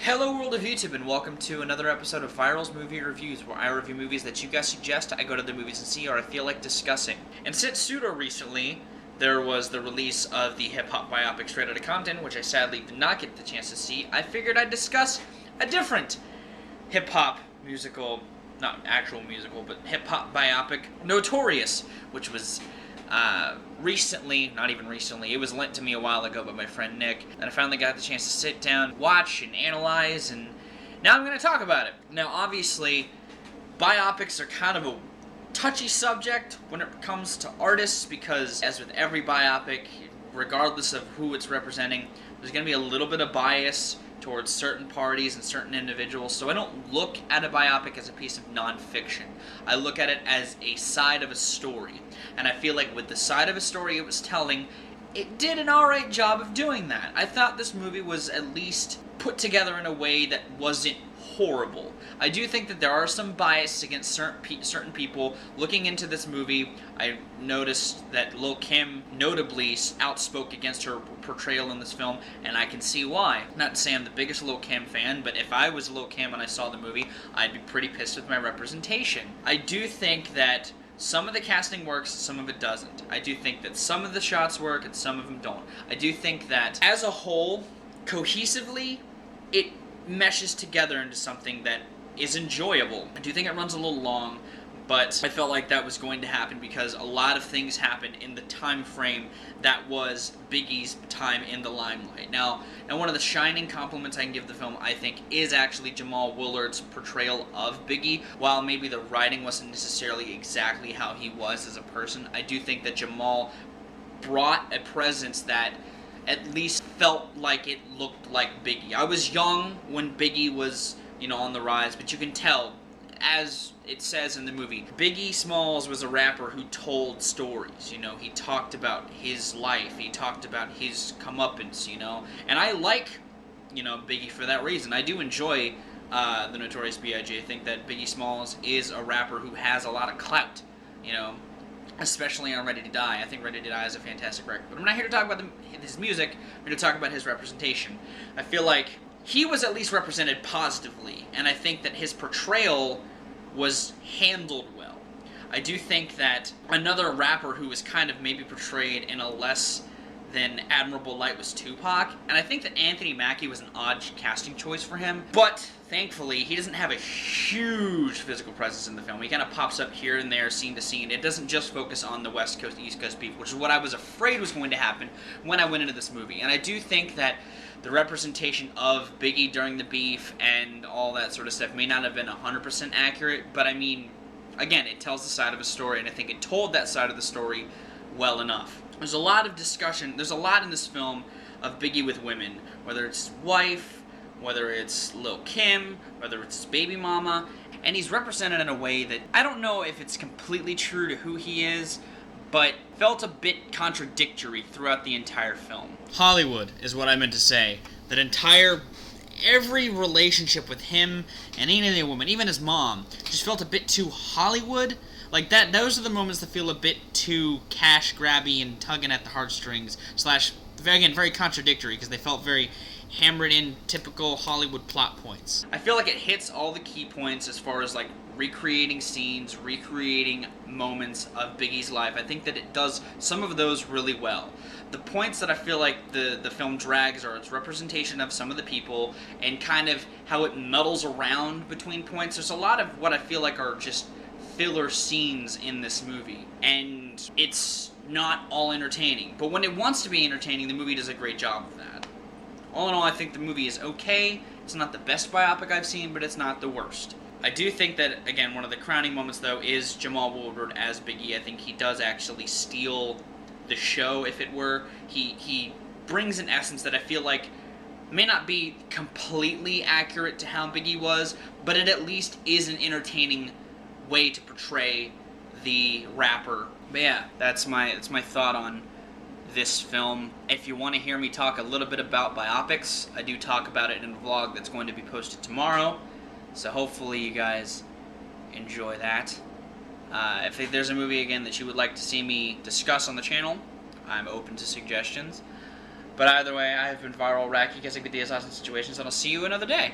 Hello world of YouTube, and welcome to another episode of Viral's Movie Reviews, where I review movies that you guys suggest I go to the movies and see or I feel like discussing. And since pseudo recently, there was the release of the hip-hop biopic Straight Outta Compton, which I sadly did not get the chance to see, I figured I'd discuss a different hip-hop musical, not actual musical, but hip-hop biopic, Notorious, which was recently, not even recently, it was lent to me a while ago by my friend Nick, and I finally got the chance to sit down, watch, and analyze, and now I'm going to talk about it. Now, obviously, biopics are kind of a touchy subject when it comes to artists, because as with every biopic, regardless of who it's representing, there's going to be a little bit of bias towards certain parties and certain individuals, so I don't look at a biopic as a piece of non-fiction. I look at it as a side of a story, and I feel like with the side of a story it was telling, it did an alright job of doing that. I thought this movie was at least put together in a way that wasn't horrible. I do think that there are some bias against certain people. Looking into this movie, I noticed that Lil' Kim notably outspoke against her portrayal in this film, and I can see why. Not to say I'm the biggest Lil' Kim fan, but if I was Lil' Kim and I saw the movie, I'd be pretty pissed with my representation. I do think that some of the casting works, some of it doesn't. I do think that some of the shots work and some of them don't. I do think that, as a whole, cohesively, it meshes together into something that is enjoyable. I do think it runs a little long, but I felt like that was going to happen because a lot of things happened in the time frame that was Biggie's time in the limelight. Now one of the shining compliments I can give the film, I think, is actually Jamal Willard's portrayal of Biggie. While maybe the writing wasn't necessarily exactly how he was as a person, I do think that Jamal brought a presence that at least felt like it looked like Biggie. I was young when Biggie was, on the rise, but you can tell, as it says in the movie, Biggie Smalls was a rapper who told stories, he talked about his life, he talked about his comeuppance, and I like, Biggie for that reason. I do enjoy the Notorious B.I.G. I think that Biggie Smalls is a rapper who has a lot of clout, especially on Ready to Die. I think Ready to Die is a fantastic record. But I'm not here to talk about his music, I'm here to talk about his representation. I feel like he was at least represented positively, and I think that his portrayal was handled well. I do think that another rapper who was kind of maybe portrayed in a less than admirable light was Tupac, and I think that Anthony Mackie was an odd casting choice for him, but thankfully he doesn't have a huge physical presence in the film. He kind of pops up here and there, scene to scene. It doesn't just focus on the West Coast, East Coast people, which is what I was afraid was going to happen when I went into this movie. And I do think that the representation of Biggie during the beef and all that sort of stuff may not have been 100% accurate, but I mean, again, it tells the side of a story, and I think it told that side of the story well enough. There's a lot of discussion, there's a lot in this film of Biggie with women, whether it's his wife, whether it's Lil' Kim, whether it's his baby mama, and he's represented in a way that I don't know if it's completely true to who he is, but felt a bit contradictory throughout the entire film. Hollywood is what I meant to say. Every relationship with him and any other woman, even his mom, just felt a bit too Hollywood. Like that, those are the moments that feel a bit too cash grabby and tugging at the heartstrings, again, very contradictory, because they felt very hammered in typical Hollywood plot points. I feel like it hits all the key points as far as recreating scenes, recreating moments of Biggie's life. I think that it does some of those really well. The points that I feel like the film drags are its representation of some of the people and kind of how it muddles around between points. There's a lot of what I feel like are just filler scenes in this movie, and it's not all entertaining. But when it wants to be entertaining, the movie does a great job of that. All in all, I think the movie is okay. It's not the best biopic I've seen, but it's not the worst. I do think that, again, one of the crowning moments, though, is Jamal Willard as Biggie. I think he does actually steal the show, if it were. He brings an essence that I feel like may not be completely accurate to how Biggie was, but it at least is an entertaining way to portray the rapper. But yeah, that's my thought on this film. If you want to hear me talk a little bit about biopics, I do talk about it in a vlog that's going to be posted tomorrow, so hopefully you guys enjoy that. If there's a movie, again, that you would like to see me discuss on the channel, I'm open to suggestions. But either way, I have been Viral Racky, guessing with the assassin situations, and I'll see you another day.